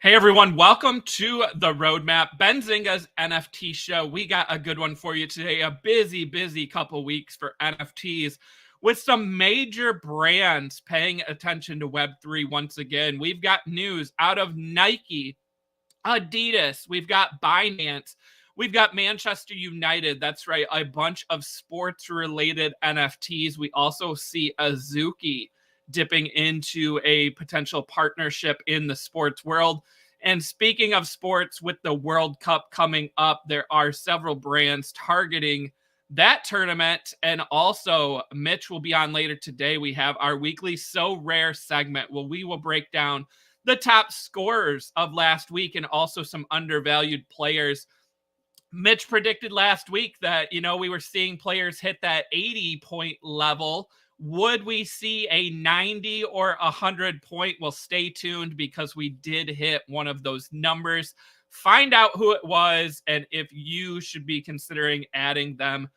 Hey everyone, welcome to the Roadmap, Benzinga's NFT show. We got a good one for you today. A busy couple weeks for NFTs with some major brands paying attention to Web3 once again. We've got news out of Nike, Adidas, we've got Binance, we've got Manchester United. That's right, a bunch of sports-related NFTs. We also see Azuki dipping into a potential partnership in the sports world. And speaking of sports, with the World Cup coming up, there are several brands targeting that tournament. And also, Mitch will be on later today. We have our weekly Sorare segment where we will break down the top scorers of last week and also some undervalued players. Mitch predicted last week that, we were seeing players hit that 80-point level. Would we see a 90 or 100 point? Well, stay tuned because we did hit one of those numbers. Find out who it was and if you should be considering adding them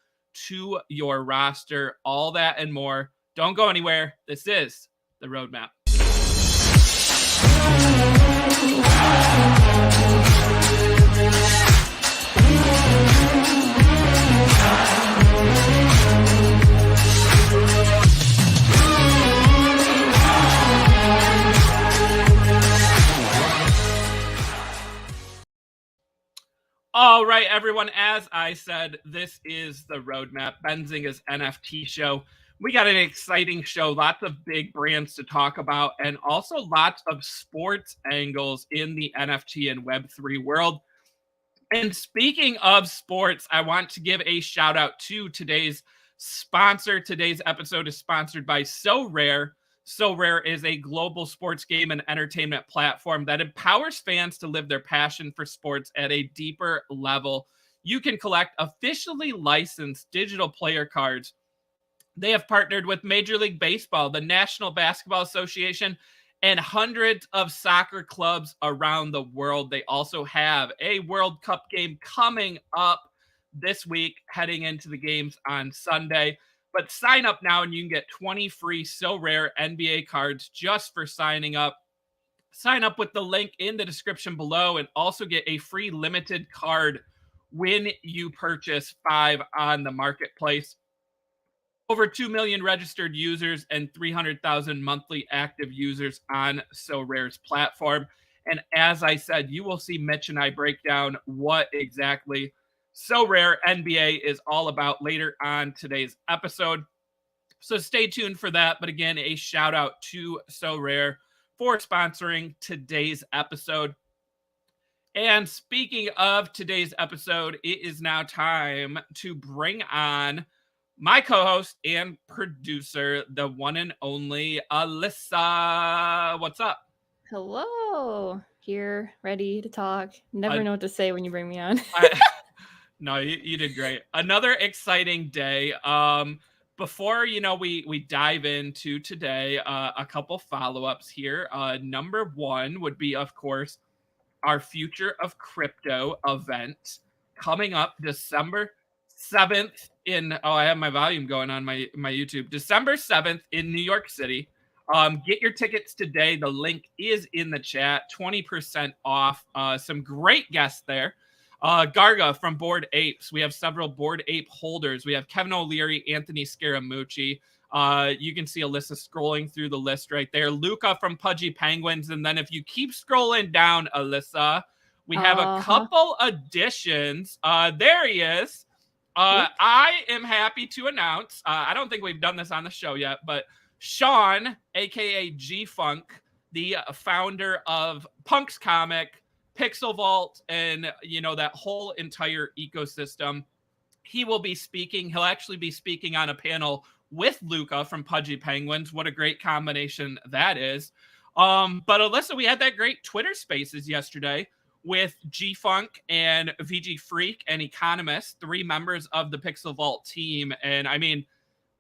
to your roster. All that and more. Don't go anywhere. This is the Roadmap. All right, everyone, as I said, this is the Roadmap, Benzinga's NFT show. We got an exciting show, lots of big brands to talk about, and also lots of sports angles in the NFT and Web3 world. And speaking of sports, I want to give a shout out to today's sponsor. Today's episode is sponsored by Sorare. Sorare is a global sports game and entertainment platform that empowers fans to live their passion for sports at a deeper level. You can collect officially licensed digital player cards. They have partnered with Major League Baseball, the National Basketball Association, and hundreds of soccer clubs around the world. They also have a World Cup game coming up this week, heading into the games on Sunday. But sign up now and you can get 20 free Sorare NBA cards just for signing up. Sign up with the link in the description below and also get a free limited card when you purchase 5 on the marketplace. Over 2 million registered users and 300,000 monthly active users on Sorare's platform. And as I said, you will see Mitch and I break down what exactly Sorare NBA is all about later on today's episode. So stay tuned for that. But again, a shout out to Sorare for sponsoring today's episode. And speaking of today's episode, it is now time to bring on my co-host and producer, the one and only Alyssa. What's up? Hello. Here, ready to talk. Never know what to say when you bring me on. No, you did great. Another exciting day. Before we dive into today, a couple follow-ups here. Number one would be, of course, our Future of Crypto event coming up December 7th I have my volume going on my YouTube. December 7th in New York City. Get your tickets today. The link is in the chat. 20% off. Some great guests there. Garga from Bored Apes. We have several Bored Ape holders. We have Kevin O'Leary, Anthony Scaramucci. You can see Alyssa scrolling through the list right there. Luca from Pudgy Penguins. And then if you keep scrolling down, Alyssa, we have a couple additions. There he is. I am happy to announce, I don't think we've done this on the show yet, but Sean, aka G-Funk, the founder of Punk's Comic, Pixel Vault, and that whole entire ecosystem, he will be speaking. He'll actually be speaking on a panel with Luca from Pudgy Penguins. What a great combination that is. But Alyssa, we had that great Twitter Spaces yesterday with G-Funk and VG Freak and Economist, 3 members of the Pixel Vault team. And I mean,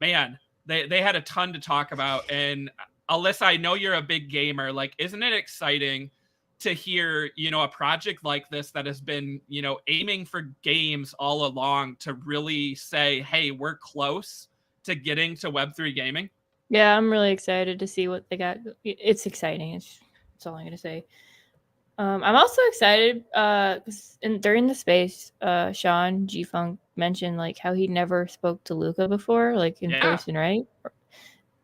man, they had a ton to talk about. And Alyssa, I know you're a big gamer. Like, isn't it exciting to hear, a project like this that has been, aiming for games all along to really say, hey, we're close to getting to Web3 gaming? Yeah, I'm really excited to see what they got. It's exciting. That's all I'm going to say. I'm also excited because during the space, Sean G Funk mentioned like how he never spoke to Luca before, like in person, right?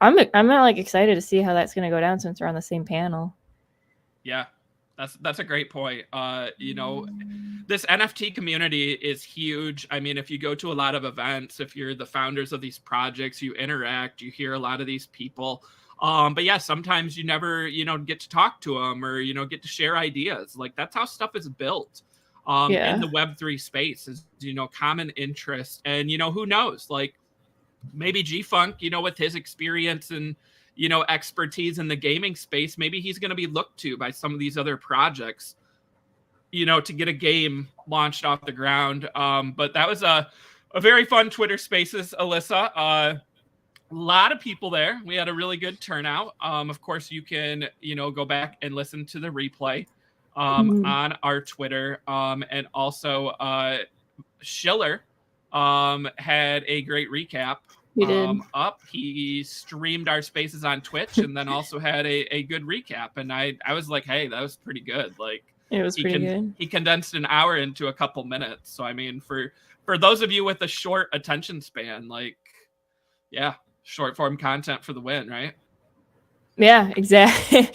I'm like excited to see how that's gonna go down since we're on the same panel. Yeah, that's a great point. You know, this NFT community is huge. I mean, if you go to a lot of events, if you're the founders of these projects, you interact, you hear a lot of these people. But yeah, sometimes you never, get to talk to them or, get to share ideas. Like that's how stuff is built in the Web3 space is, common interest. And, who knows, like maybe G-Funk, with his experience and, expertise in the gaming space, maybe he's going to be looked to by some of these other projects, to get a game launched off the ground. But that was a very fun Twitter Spaces, Alyssa. A lot of people there. We had a really good turnout. Of course, you can, go back and listen to the replay on our Twitter. And also Schiller had a great recap up. He streamed our spaces on Twitch and then also had a good recap. And I was like, hey, that was pretty good. Like it was pretty good. He condensed an hour into a couple minutes. So I mean, for those of you with a short attention span, like, yeah, short form content for the win, right? Yeah, exactly.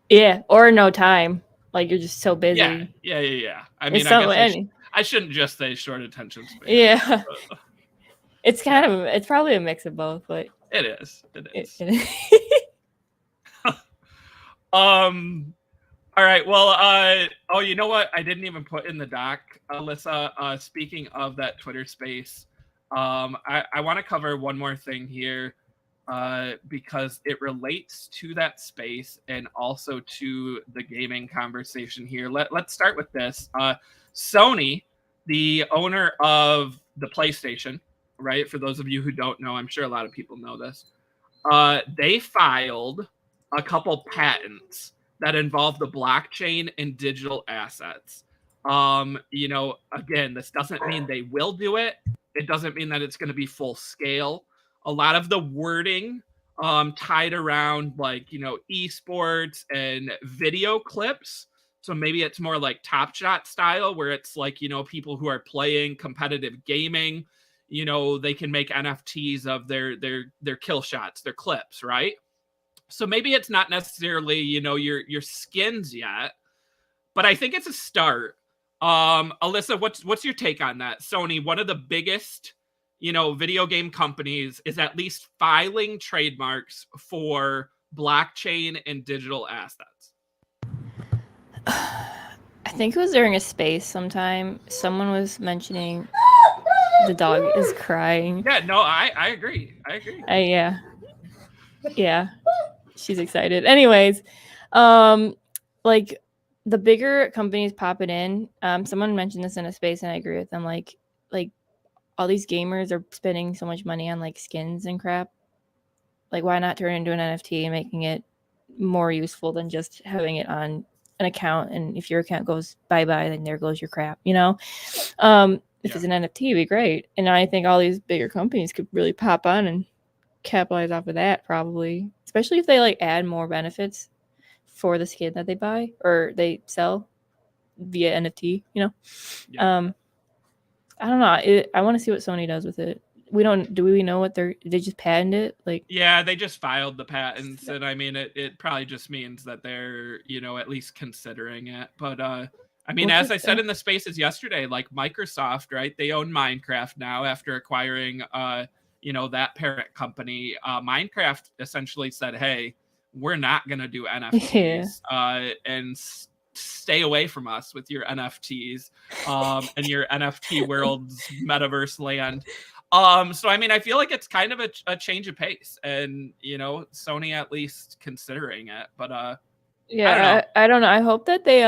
Yeah, or no time. Like you're just so busy. Yeah. I mean, I guess I shouldn't just say short attention span. Yeah. It's it's probably a mix of both, but it is. All right. Well, you know what? I didn't even put in the doc, Alyssa. Speaking of that Twitter space, I want to cover one more thing here because it relates to that space and also to the gaming conversation here. Let's start with this. Sony, the owner of the PlayStation, right? For those of you who don't know, I'm sure a lot of people know this. They filed a couple patents that involve the blockchain and digital assets. Again, this doesn't mean they will do it. It doesn't mean that it's going to be full scale. A lot of the wording tied around like, esports and video clips. So maybe it's more like Top Shot style where it's like, people who are playing competitive gaming, they can make NFTs of their kill shots, their clips, right? So maybe it's not necessarily, your skins yet, but I think it's a start. Alyssa, what's your take on that? Sony, one of the biggest, video game companies, is at least filing trademarks for blockchain and digital assets. I think it was during a space sometime. Someone was mentioning the dog is crying. Yeah, no, I agree. Yeah. She's excited. Anyways, like the bigger companies popping in, someone mentioned this in a space and I agree with them. Like all these gamers are spending so much money on like skins and crap. Like why not turn it into an NFT and making it more useful than just having it on an account, and if your account goes bye-bye, then there goes your crap, if it's an NFT, it'd be great. And I think all these bigger companies could really pop on and capitalize off of that, probably, especially if they like add more benefits for the skin that they buy or they sell via NFT. I don't know. I want to see what Sony does with it. Do we know what they just patented it? Like, yeah, they just filed the patents, and I mean, it probably just means that they're, at least considering it. But I mean, as I said in the spaces yesterday, like Microsoft, right? They own Minecraft now after acquiring, that parent company. Minecraft essentially said, "Hey, we're not going to do NFTs, and stay away from us with your NFTs and your NFT world's metaverse land." So I mean, I feel like it's kind of a change of pace, and Sony at least considering it. But I don't know. I hope that they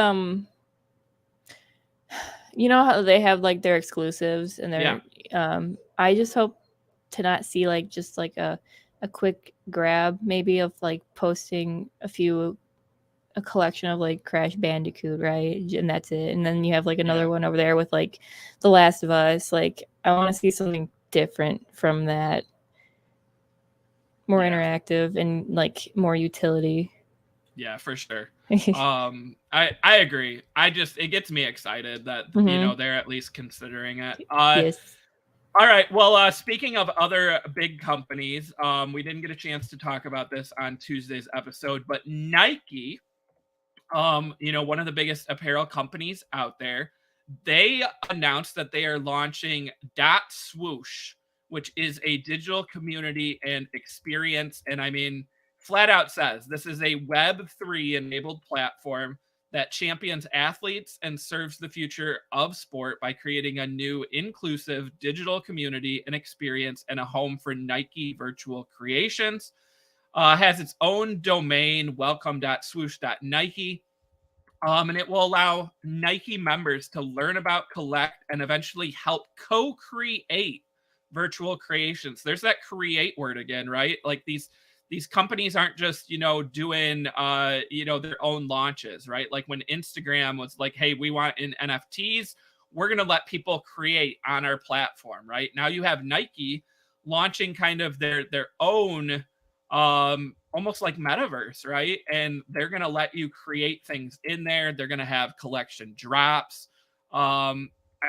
how they have like their exclusives and their I just hope to not see like just like a quick grab maybe of like posting a collection of like Crash Bandicoot, right? And that's it. And then you have like another one over there with like The Last of Us. Like I want to see something different from that, more interactive and like more utility. Yeah, for sure. I agree. It gets me excited that they're at least considering it. Yes. All right. Well, speaking of other big companies, we didn't get a chance to talk about this on Tuesday's episode, but Nike, one of the biggest apparel companies out there, they announced that they are launching .swoosh, which is a digital community and experience. And I mean, flat out says this is a Web3 enabled platform that champions athletes and serves the future of sport by creating a new inclusive digital community and experience and a home for Nike virtual creations. Has its own domain, welcome.swoosh.nike. And it will allow Nike members to learn about, collect, and eventually help co-create virtual creations. There's that create word again, right? Like these companies aren't just, doing their own launches, right? Like when Instagram was like, hey, we want in NFTs, we're going to let people create on our platform, right? Now you have Nike launching kind of their own almost like metaverse, right? And they're going to let you create things in there. They're going to have collection drops. I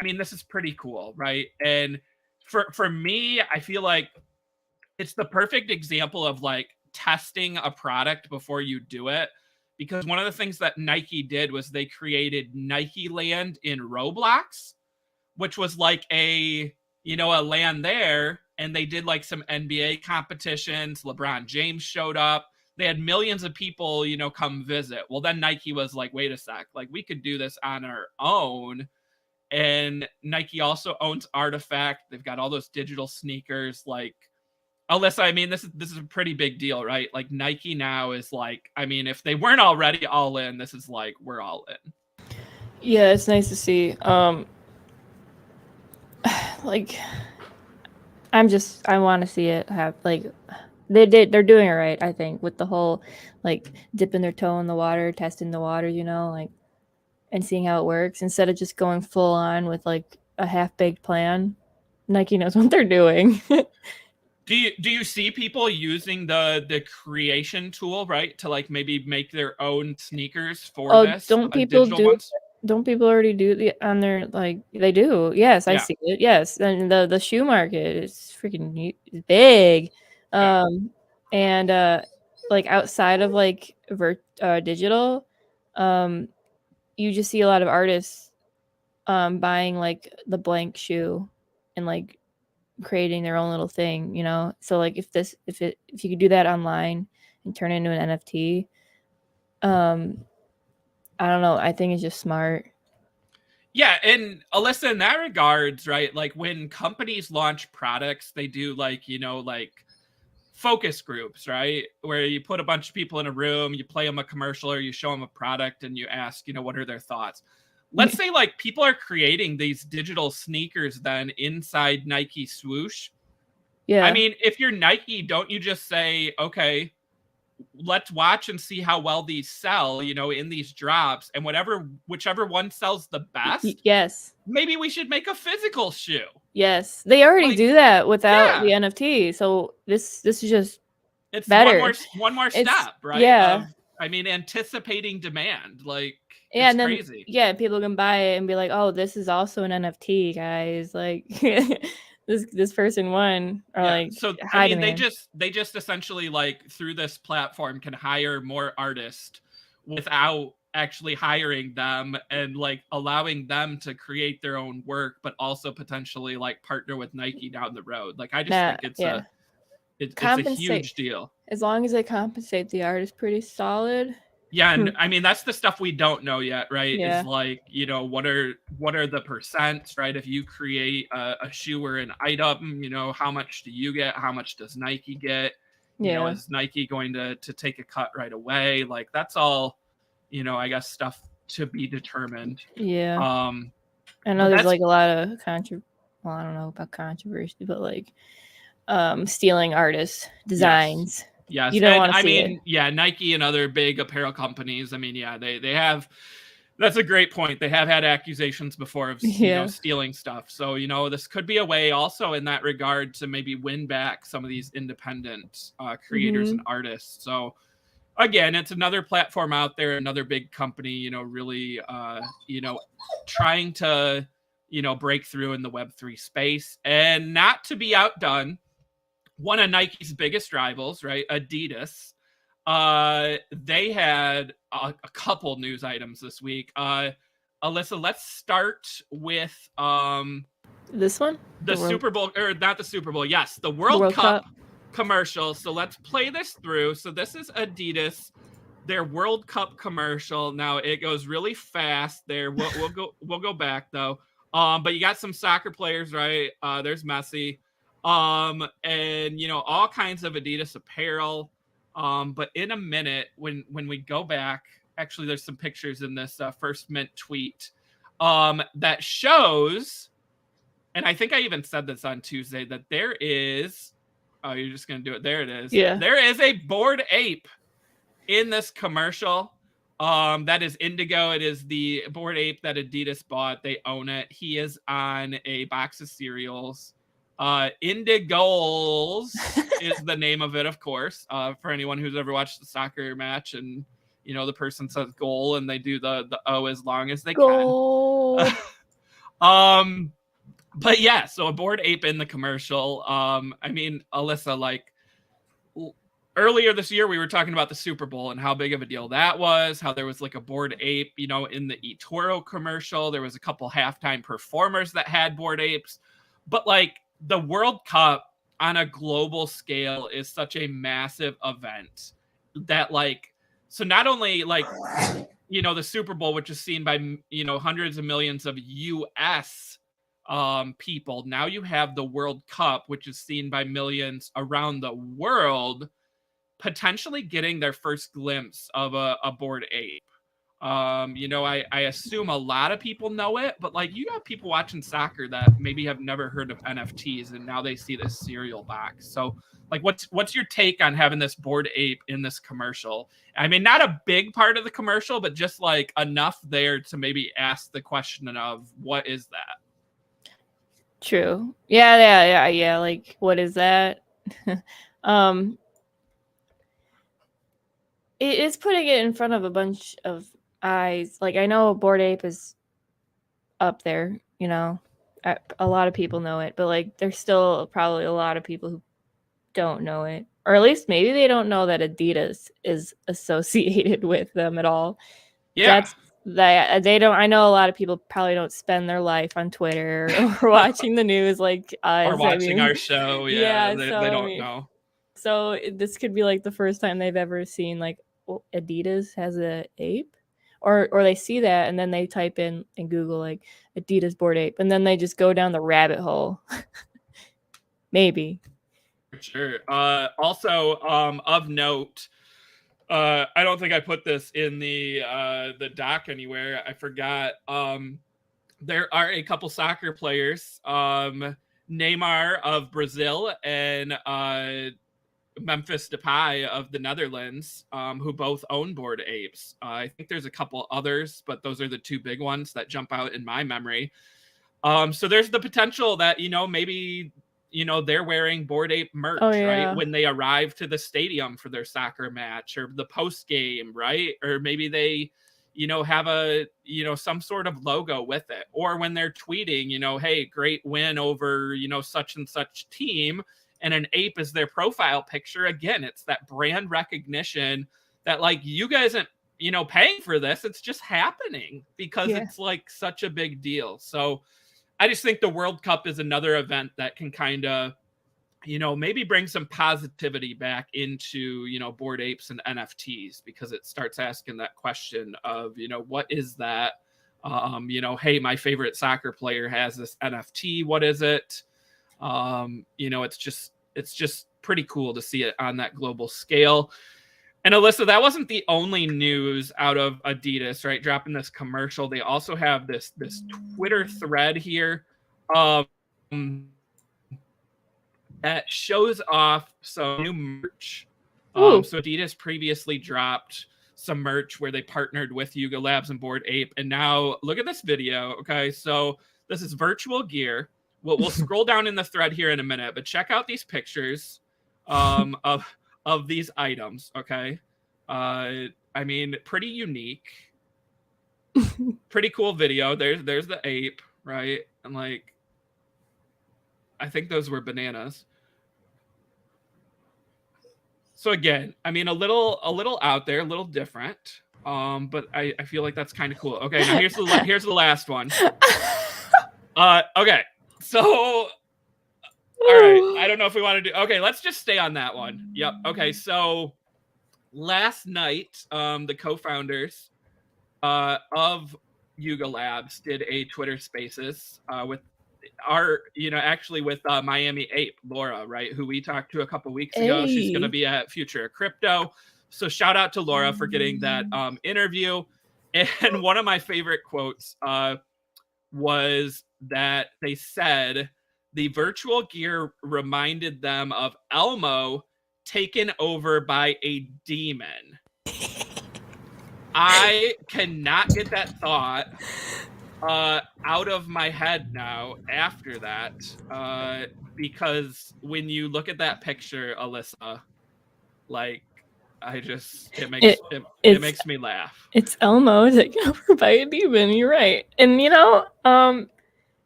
mean, this is pretty cool, right? And for me, I feel like it's the perfect example of like testing a product before you do it, because one of the things that Nike did was they created Nike Land in Roblox, which was like a land there, and they did like some NBA competitions. LeBron James showed up. They had millions of people, come visit. Well, then Nike was like, wait a sec, like we could do this on our own. And Nike also owns Artifact. They've got all those digital sneakers. Like, Alyssa, I mean, this is a pretty big deal, right? Like Nike now is like, I mean, if they weren't already all in, this is like, we're all in. Yeah, it's nice to see. Like, I want to see it have like they're doing it right, I think, with the whole like dipping their toe in the water, testing the water, like, and seeing how it works instead of just going full on with like a half-baked plan. Nike knows what they're doing. Do you see people using the creation tool, right, to like maybe make their own sneakers for this? Don't people digital ones? Don't people already do on their like they do? Yes, I see it. Yes, and the shoe market is freaking big, and like outside of like digital, you just see a lot of artists buying like the blank shoe and like creating their own little thing, so like if you could do that online and turn it into an NFT, I don't know, I think it's just smart. Yeah, and Alyssa, in that regards, right, like when companies launch products, they do like like focus groups, right, where you put a bunch of people in a room, you play them a commercial or you show them a product and you ask what are their thoughts. Let's say like people are creating these digital sneakers then inside Nike Swoosh. Yeah, I mean, if you're Nike, don't you just say, okay, let's watch and see how well these sell, in these drops, and whichever one sells the best. Yes, maybe we should make a physical shoe. Yes, they already do that without the NFT. So this is just it's better. One more step, right? Yeah. I mean, anticipating demand, like it's then, crazy. Yeah, people can buy it and be like, "Oh, this is also an NFT, guys." Like this person won, or like so I mean, they just essentially like through this platform can hire more artists without actually hiring them, and like allowing them to create their own work, but also potentially like partner with Nike down the road. Like I just think it's a huge deal. As long as they compensate the artist pretty solid. Yeah, and I mean that's the stuff we don't know yet, right? Yeah. Is like, what are the percents, right? If you create a shoe or an item, how much do you get? How much does Nike get? Is Nike going to take a cut right away? Like that's all, I guess stuff to be determined. Yeah. I know there's like a lot of I don't know about controversy, but like stealing artists' designs. Yes. You don't want to see it. Yeah, Nike and other big apparel companies, I mean, yeah, they have, that's a great point. They have had accusations before of stealing stuff. So, this could be a way also in that regard to maybe win back some of these independent creators and artists. So, again, it's another platform out there, another big company, really, trying to, break through in the Web3 space. And not to be outdone, one of Nike's biggest rivals, right, Adidas, they had a couple news items this week. Alyssa, let's start with this one, the Super Bowl, or not the Super Bowl. Yes, the World Cup commercial. So let's play this through. So this is Adidas, their World Cup commercial. Now it goes really fast. There, we'll go back though. But you got some soccer players, right? There's Messi, and all kinds of Adidas apparel. But in a minute, when we go back, actually, there's some pictures in this first mint tweet that shows. And I think I even said this on Tuesday, that there is, oh, you're just going to do it. There it is. Yeah. There is a Bored Ape in this commercial. That is Indigo. It is the Bored Ape that Adidas bought. They own it. He is on a box of cereals. Indigoals is the name of it, of course, for anyone who's ever watched the soccer match and, the person says goal and they do the O as long as they can. But yeah, so a Bored Ape in the commercial. I mean, Alyssa, like earlier this year, we were talking about the Super Bowl and how big of a deal that was, how there was like a Bored Ape, in the eToro commercial. There was a couple halftime performers that had Bored Apes. But like the World Cup on a global scale is such a massive event that like, so not only like, the Super Bowl, which is seen by, hundreds of millions of US people. Now you have the World Cup, which is seen by millions around the world, potentially getting their first glimpse of a Bored Ape. I assume a lot of people know it, but like you got people watching soccer that maybe have never heard of NFTs, and now they see this cereal box. So like, what's your take on having this Bored Ape in this commercial? I mean, not a big part of the commercial, but just like enough there to maybe ask the question of what is that? True. Yeah. Like, what is that? It is putting it in front of a bunch of eyes. Like, I know Bored Ape is up there, a lot of people know it, but like there's still probably a lot of people who don't know it, or at least maybe they don't know that Adidas is associated with them at all. Yeah. They don't. I know a lot of people probably don't spend their life on Twitter or watching the news like us. Or watching our show. Yeah, they don't know. So this could be like the first time they've ever seen like Adidas has a ape, or they see that and then they type in Google like Adidas Bored Ape, and then they just go down the rabbit hole. Maybe. Sure. Also, of note, I don't think I put this in the doc anywhere. I forgot. There are a couple soccer players, Neymar of Brazil and Memphis Depay of the Netherlands, who both own Bored Apes. I think there's a couple others, but those are the two big ones that jump out in my memory. So there's the potential that, maybe, they're wearing Bored Ape merch, right? When they arrive to the stadium for their soccer match or the post game, right? Or maybe they, have a, some sort of logo with it. Or when they're tweeting, hey, great win over, such and such team, and an ape is their profile picture. Again, it's that brand recognition that like you guys aren't, paying for this. It's just happening because it's like such a big deal. So I just think the World Cup is another event that can kind of, maybe bring some positivity back into, Bored Apes and NFTs, because it starts asking that question of, what is that? Hey, my favorite soccer player has this NFT. What is it? It's just pretty cool to see it on that global scale. And Alyssa, that wasn't the only news out of Adidas, right? Dropping this commercial. They also have this Twitter thread here that shows off some new merch. So Adidas previously dropped some merch where they partnered with Yuga Labs and Bored Ape. And now look at this video. Okay, so this is virtual gear. We'll scroll down in the thread here in a minute, but check out these pictures of these items. Okay, I mean, pretty unique, pretty cool video. There's the ape, right? And like, I think those were bananas. So again, I mean, a little out there, a little different. But I feel like that's kind of cool. Okay, now here's the last one. Okay, so all right, I don't know if we want to do. Okay, let's just stay on that one. Yep. Okay, so last night, the co-founders of Yuga Labs did a Twitter Spaces with actually with Miami Ape Laura, right, who we talked to a couple weeks ago. Hey. She's going to be at Future of Crypto. So shout out to Laura for getting that interview. And one of my favorite quotes was that they said the virtual gear reminded them of Elmo taken over by a demon. I cannot get that thought out of my head now after that, because when you look at that picture, Alyssa, like, it makes me laugh. It's Elmo taken over by a demon. You're right. And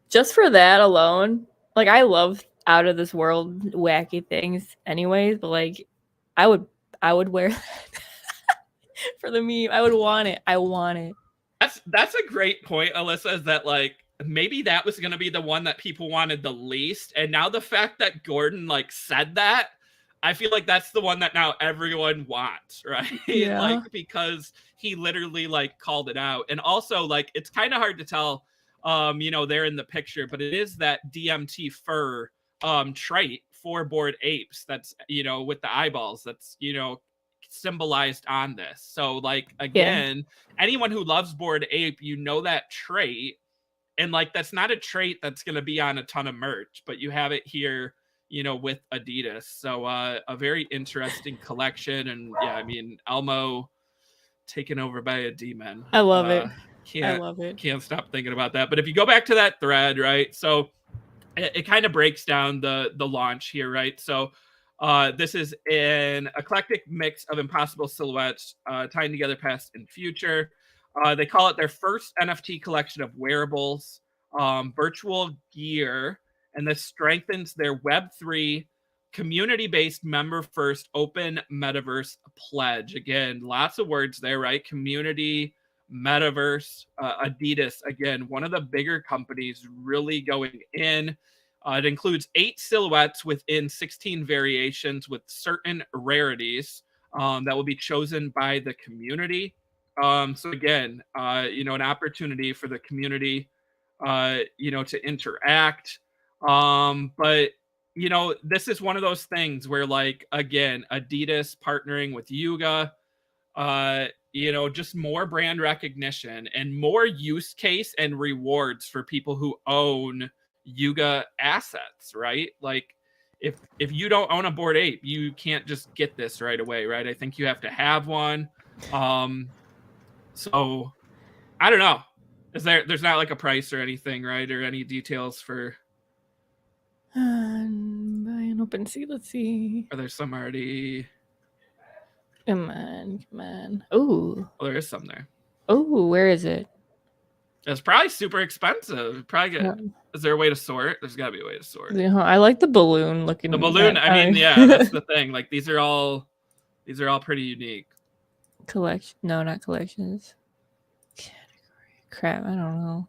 just for that alone, like, I love out of this world wacky things anyways, but like I would wear that for the meme. I would want it. I want it. That's a great point, Alyssa, is that like maybe that was going to be the one that people wanted the least, and now the fact that Gordon like said that, I feel like that's the one that now everyone wants, right? Yeah. Like, because he literally like called it out. And also, like, it's kind of hard to tell they're in the picture, but it is that DMT fur trait for Bored Apes that's with the eyeballs that's symbolized on this. So like, again, anyone who loves Bored Ape, that trait, and like that's not a trait that's going to be on a ton of merch, but you have it here with Adidas. So a very interesting collection. And yeah, I mean, Elmo taken over by a demon. I love it. I love it. Can't stop thinking about that. But if you go back to that thread, right, so it kind of breaks down the launch here, right? So this is an eclectic mix of impossible silhouettes tying together past and future. They call it their first NFT collection of wearables, virtual gear, and this strengthens their Web3 community-based, member-first, open metaverse pledge. Again, lots of words there, right? Community, metaverse, Adidas, again, one of the bigger companies really going in. It includes 8 silhouettes within 16 variations with certain rarities that will be chosen by the community. So again, an opportunity for the community, to interact. But this is one of those things where, like, again, Adidas partnering with Yuga, just more brand recognition and more use case and rewards for people who own Yuga assets, right? Like, if you don't own a Bored Ape, you can't just get this right away, right? I think you have to have one. So I don't know. There's not like a price or anything, right? Or any details for buy an OpenSea. Let's see. Are there some already? Come on. Oh, there is some there. Oh, where is it? It's probably super expensive. Probably is there a way to sort? There's got to be a way to sort. Yeah, I like the balloon looking. The balloon. I mean, yeah, that's the thing. Like, these are all pretty unique. Collection? No, not collections. Category. Crap, I don't know.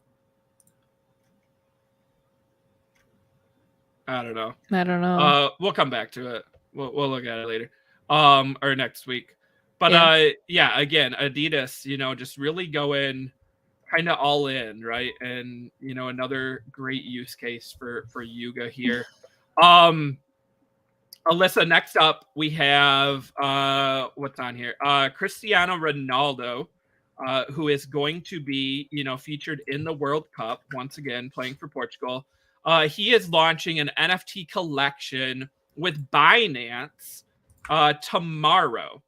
I don't know. We'll come back to it. We'll look at it later, or next week. But yeah, again, Adidas, just really going kind of all in, right? And another great use case for Yuga here. Alyssa, next up we have what's on here? Cristiano Ronaldo, who is going to be featured in the World Cup once again, playing for Portugal. He is launching an NFT collection with Binance tomorrow.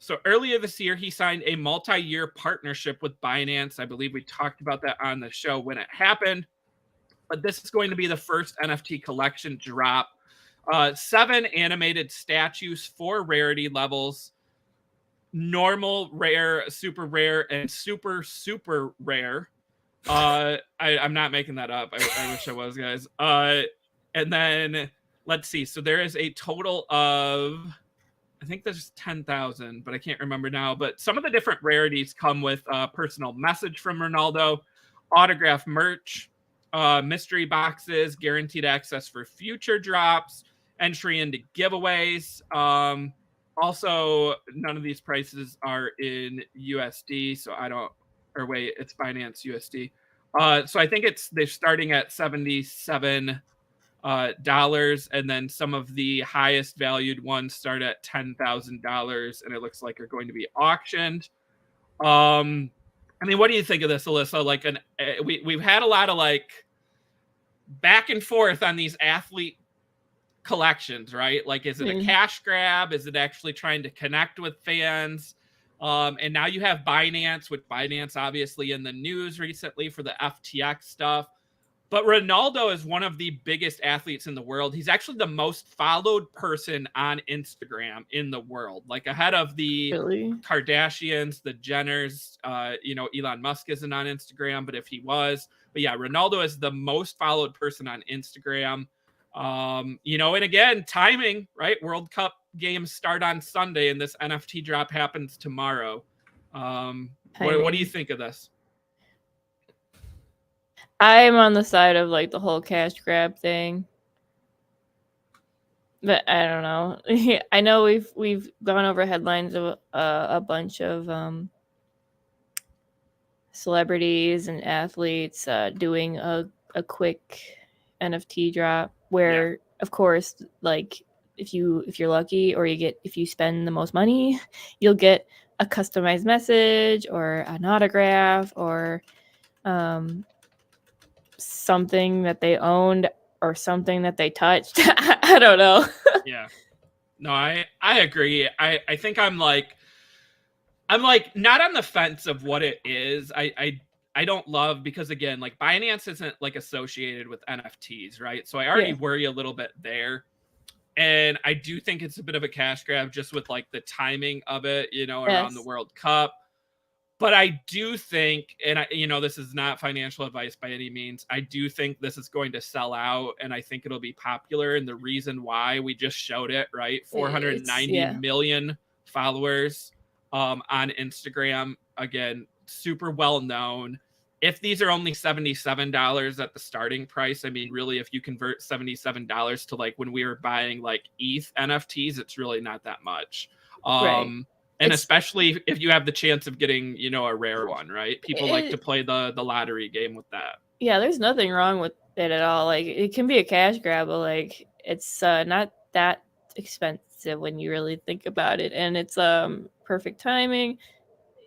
So earlier this year, he signed a multi-year partnership with Binance. I believe we talked about that on the show when it happened. But this is going to be the first NFT collection drop. 7 animated statues, 4 rarity levels. normal, rare, super rare, and super, super rare. I'm not making that up. I wish I was, guys. And then let's see. So there is a total of, I think there's 10,000, but I can't remember now. But some of the different rarities come with a personal message from Ronaldo, autograph merch, mystery boxes, guaranteed access for future drops, entry into giveaways. Also, none of these prices are in USD, so I don't, or wait, it's Binance USD. So I think they're starting at 77 dollars, and then some of the highest valued ones start at $10,000, and it looks like are going to be auctioned. I mean, what do you think of this, Alyssa? Like, we've had a lot of like back and forth on these athlete collections, right? Like, is it a cash grab? Is it actually trying to connect with fans? And now you have Binance, which Binance obviously in the news recently for the FTX stuff. But Ronaldo is one of the biggest athletes in the world. He's actually the most followed person on Instagram in the world, like ahead of the Kardashians, the Jenners. Elon Musk isn't on Instagram, but if he was, but yeah, Ronaldo is the most followed person on Instagram. And again, timing, right? World Cup games start on Sunday, and this NFT drop happens tomorrow. What do you think of this? I'm on the side of like the whole cash grab thing, but I don't know. I know we've gone over headlines of a bunch of celebrities and athletes doing a quick NFT drop where, of course, like if you're lucky or if you spend the most money, you'll get a customized message or an autograph or something that they owned or something that they touched. I don't know. Yeah. No, I agree. I think I'm like not on the fence of what it is. I don't love, because again, like Binance isn't like associated with NFTs, right? So I already worry a little bit there. And I do think it's a bit of a cash grab just with like the timing of it, around the World Cup. But I do think, and this is not financial advice by any means, I do think this is going to sell out, and I think it'll be popular. And the reason why, we just showed it, right? 490 million followers on Instagram. Again, super well known. If these are only $77 at the starting price, I mean, really, if you convert $77 to like when we were buying like ETH NFTs, it's really not that much. Right. And especially if you have the chance of getting, a rare one, right? People like to play the lottery game with that. Yeah, there's nothing wrong with it at all. Like, it can be a cash grab, but like it's not that expensive when you really think about it, and it's perfect timing.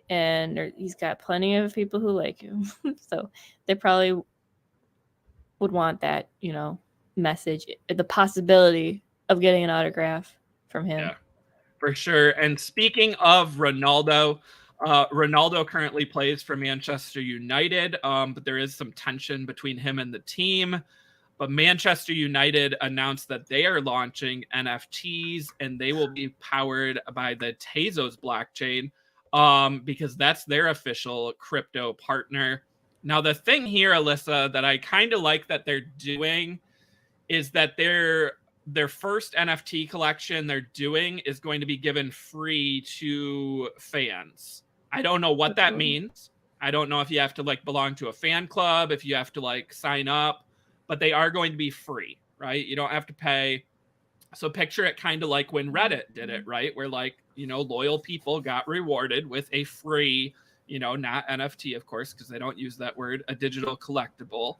And he's got plenty of people who like him, so they probably would want that, message, the possibility of getting an autograph from him. Yeah, for sure. And speaking of Ronaldo, Ronaldo currently plays for Manchester United, but there is some tension between him and the team. But Manchester United announced that they are launching NFTs, and they will be powered by the Tezos blockchain, because that's their official crypto partner. Now, the thing here, Alyssa, that I kind of like that they're doing is that their first NFT collection they're doing is going to be given free to fans. I don't know what that means. I don't know if you have to like belong to a fan club, if you have to like sign up, but they are going to be free, right? You don't have to pay. So picture it kind of like when Reddit did it, right? Where like, loyal people got rewarded with a free, not NFT, of course, because they don't use that word, a digital collectible.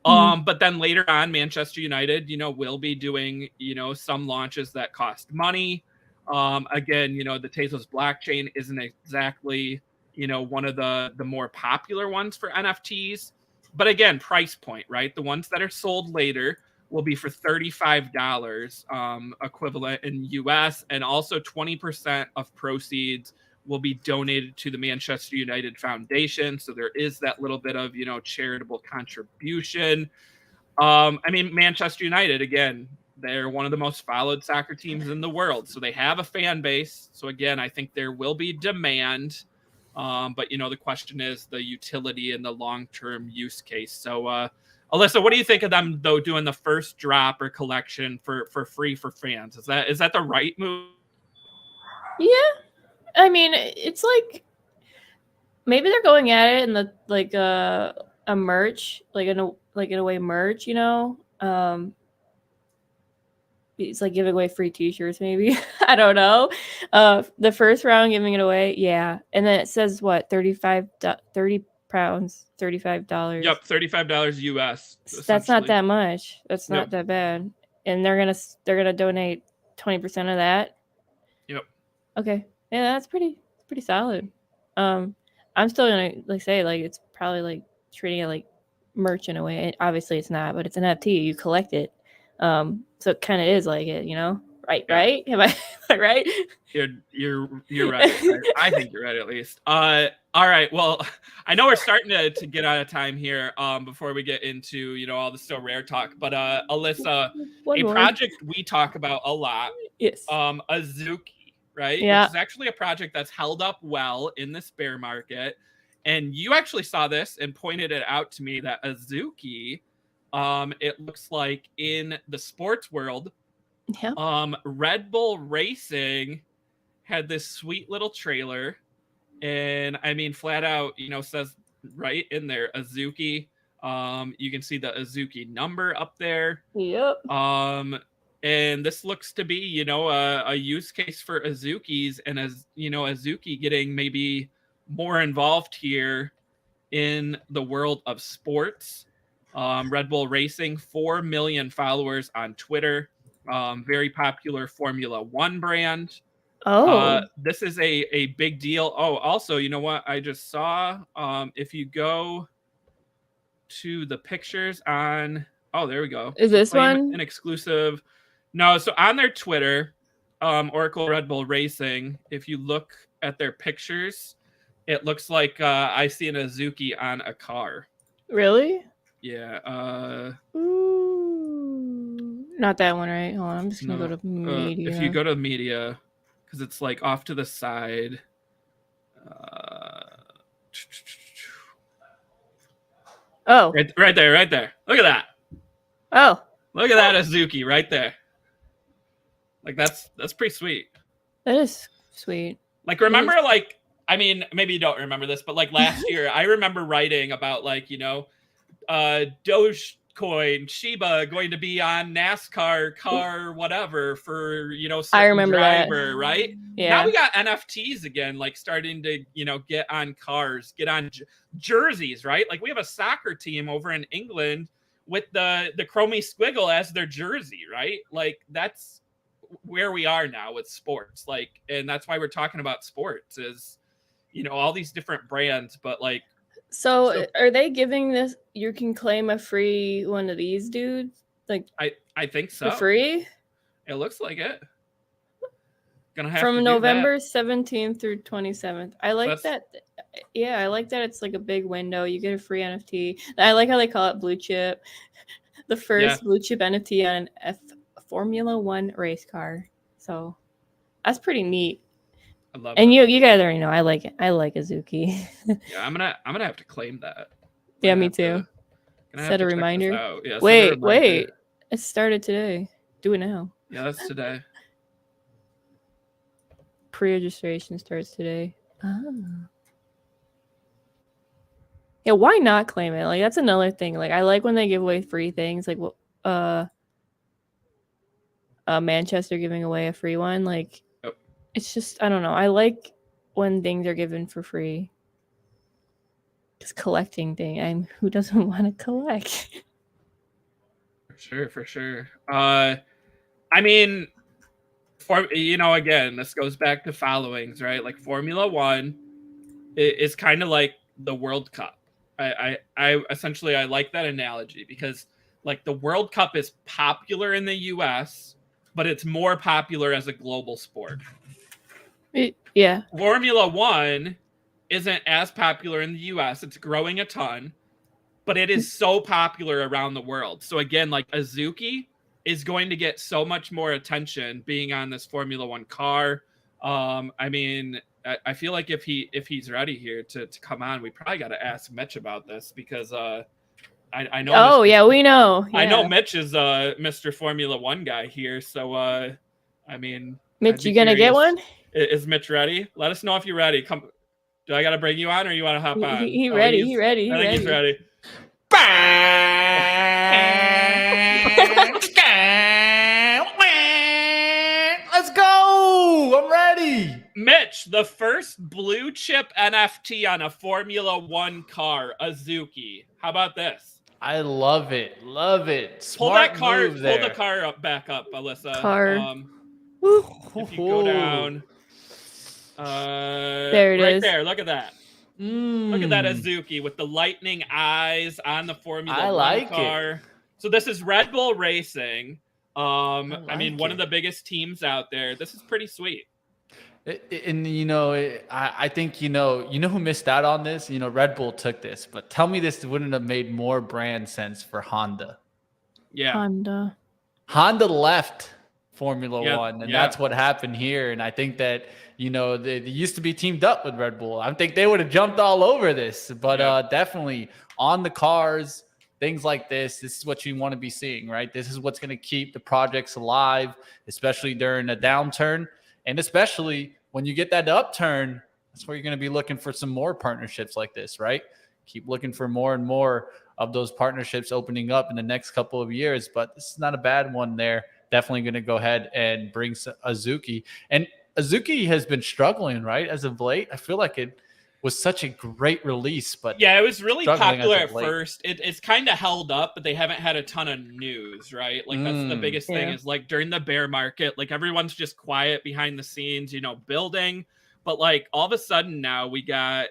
But then later on, Manchester United, will be doing, some launches that cost money. Again, the Tezos blockchain isn't exactly, one of the more popular ones for NFTs. But again, price point, right? The ones that are sold later will be for $35 equivalent in US, and also 20% of proceeds will be donated to the Manchester United Foundation. So there is that little bit of, charitable contribution. I mean, Manchester United, again, they're one of the most followed soccer teams in the world. So they have a fan base. So again, I think there will be demand. But the question is the utility and the long-term use case. So Alyssa, what do you think of them though doing the first drop or collection for free for fans? Is that the right move? Yeah. I mean, it's like maybe they're going at it in the like a merch, like in a way merch, it's like giving away free t-shirts maybe. I don't know. The first round giving it away, yeah. And then it says what, 30 pounds, $35. Yep, $35 US. That's not that much. That's not that bad. And they're gonna donate 20% of that. Yep. Okay. Yeah, that's pretty solid. I'm still gonna say it's probably like treating it like merch in a way. Obviously it's not, but it's an NFT. You collect it. So it kind of is like it, right? Yeah. Right? Am I right? You're right. I think you're right at least. All right. Well, I know we're starting to get out of time here. Before we get into all the still rare talk, but Alyssa, project we talk about a lot. Yes. Azuki, right? Yeah. Which is actually a project that's held up well in this bear market, and you actually saw this and pointed it out to me that Azuki. It looks like in the sports world, Red Bull Racing had this sweet little trailer, and I mean, flat out, says right in there, Azuki. You can see the Azuki number up there. Yep. And this looks to be, a use case for Azukis, and as Azuki getting maybe more involved here in the world of sports. Red Bull Racing, 4 million followers on Twitter. Very popular Formula One brand. Oh, this is a big deal. Oh, also, you know what? I just saw, if you go to the pictures on, there we go. Is this one an exclusive? No, so on their Twitter, Oracle Red Bull Racing, if you look at their pictures, it looks like I see an Azuki on a car. Really? Yeah. Ooh, not that one, right? Hold on, I'm just gonna go to media. If you go to media, because it's like off to the side. Oh, right there. Look at that. Oh, look at that Azuki right there. Like that's pretty sweet. That is sweet. Like remember, like I mean, maybe you don't remember this, but like last year, I remember writing about like Dogecoin, Shiba going to be on NASCAR car, whatever for I remember driver, that. right? Yeah. Now we got NFTs again, like starting to get on cars, get on jerseys, right? Like we have a soccer team over in England with the chromey squiggle as their jersey, right? Like that's where we are now with sports, like, and that's why we're talking about sports is all these different brands, but like. So are they giving this? You can claim a free one of these dudes, like I think so. For free? It looks like it. Gonna have from November 17th through 27th. I like that. Yeah, I like that. It's like a big window. You get a free NFT. I like how they call it blue chip. The first blue chip NFT on a Formula One race car. So that's pretty neat. I love and you guys already know I like it. I like Azuki. Yeah, I'm gonna have to claim that. Yeah, me too. Set a reminder. Yeah, wait. It started today. Do it now. Yeah, that's today. Pre-registration starts today. Yeah, why not claim it? Like that's another thing. Like I like when they give away free things. Like Manchester giving away a free one. Like it's just I don't know. I like when things are given for free. Just collecting thing. Who doesn't want to collect? For sure. I mean, again, this goes back to followings, right? Like Formula One is kind of like the World Cup. I essentially I like that analogy because like the World Cup is popular in the US, but it's more popular as a global sport. Yeah. Formula One isn't as popular in the US. It's growing a ton, but it is so popular around the world. So again, like Azuki is going to get so much more attention being on this Formula One car. I mean, I feel like if he's ready here to come on, we probably got to ask Mitch about this because I know. Oh, yeah, we know. Yeah. I know Mitch is Mr. Formula One guy here, so I mean, Mitch, you gonna get one? Is Mitch ready? Let us know if you're ready. Come. Do I gotta bring you on, or you want to hop on? He ready. He ready. I think he's ready. Let's go! I'm ready. Mitch, the first blue chip NFT on a Formula One car, Azuki. How about this? I love it. Love it. Pull Smart that car. move there. Pull the car back up, Alyssa. If you go down. There it right is. There. Look at that. Look at that Azuki with the lightning eyes on the Formula One car. It. So this is Red Bull Racing. I mean, one of the biggest teams out there. This is pretty sweet. And I think who missed out on this. Red Bull took this, but tell me this wouldn't have made more brand sense for Honda. Yeah, Honda left Formula One, and that's what happened here. And I think that they used to be teamed up with Red Bull. I think they would have jumped all over this, but definitely on the cars. Things like this is what you want to be seeing, right? This is what's going to keep the projects alive, especially during a downturn. And especially when you get that upturn, that's where you're going to be looking for some more partnerships like this, right? Keep looking for more and more of those partnerships opening up in the next couple of years. But this is not a bad one there. Definitely going to go ahead and bring Azuki. And Azuki has been struggling, right? As of late, I feel like it was such a great release, but yeah, it was really popular at first. It's kind of held up, but they haven't had a ton of news, right? Like that's the biggest thing is like during the bear market, like everyone's just quiet behind the scenes, building. But like all of a sudden now we got,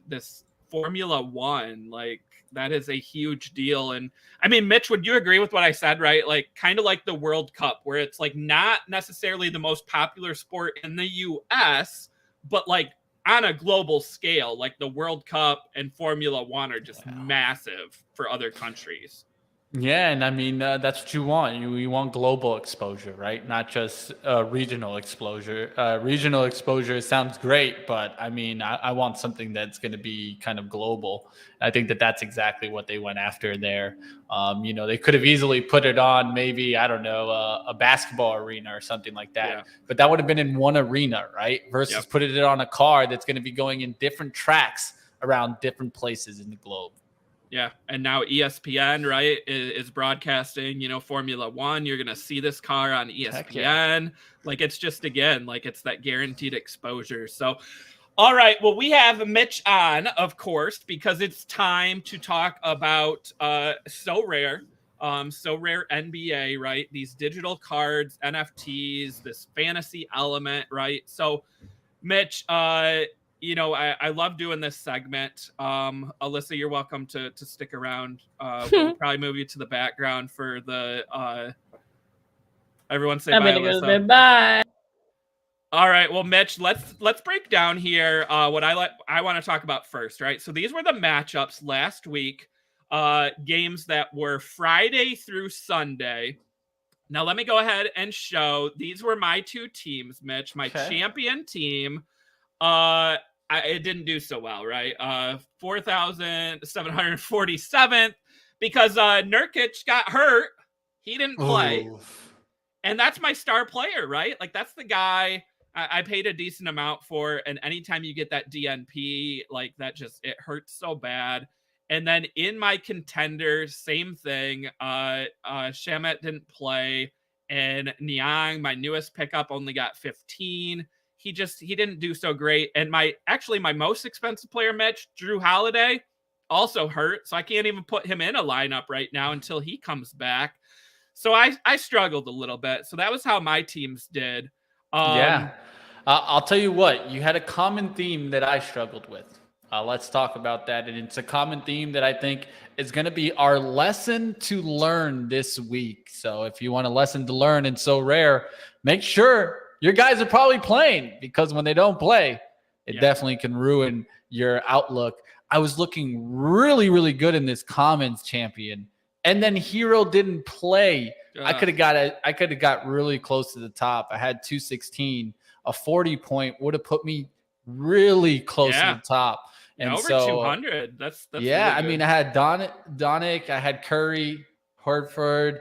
this Formula One, like that is a huge deal. And I mean, Mitch, would you agree with what I said, right? Like kind of like the World Cup, where it's like not necessarily the most popular sport in the US, but like on a global scale, like the World Cup and Formula One are just massive for other countries. Yeah, and I mean, that's what you want. You want global exposure, right? Not just regional exposure. Regional exposure sounds great, but I mean, I want something that's going to be kind of global. I think that that's exactly what they went after there. They could have easily put it on maybe, I don't know, a basketball arena or something like that. Yeah. But that would have been in one arena, right? Versus putting it on a car that's going to be going in different tracks around different places in the globe. Yeah, and now ESPN, right, is broadcasting, Formula One. You're going to see this car on ESPN. Yeah. Like, it's just, again, like, it's that guaranteed exposure. So, all right, well, we have Mitch on, of course, because it's time to talk about Sorare NBA, right? These digital cards, NFTs, this fantasy element, right? So, Mitch, I love doing this segment. Alyssa, you're welcome to stick around. We'll probably move you to the background for the everyone say bye, Alyssa. Bye. All right, well, Mitch, let's break down here what I want to talk about first, right? So these were the matchups last week, games that were Friday through Sunday. Now let me go ahead and show these were my two teams, Mitch. My champion team. It didn't do so well, right? 4,747th because Nurkic got hurt. He didn't play. Ooh. And that's my star player, right? Like that's the guy I paid a decent amount for. And anytime you get that DNP, like that just, it hurts so bad. And then in my contenders, same thing. Shamet didn't play. And Niang, my newest pickup, only got 15. He didn't do so great. And my most expensive player, Mitch, Drew Holiday, also hurt. So I can't even put him in a lineup right now until he comes back. So I struggled a little bit. So that was how my teams did. I'll tell you what, you had a common theme that I struggled with. Let's talk about that. And it's a common theme that I think is going to be our lesson to learn this week. So if you want a lesson to learn in Sorare, make sure your guys are probably playing, because when they don't play, it definitely can ruin your outlook. I was looking really, really good in this commons champion, and then Hero didn't play. I Ugh. could have got really close to the top. I had 216. A 40 point would have put me really close to the top. Yeah, And over so 200. That's yeah, really I good. mean, I had Donick, I had Curry, Horford,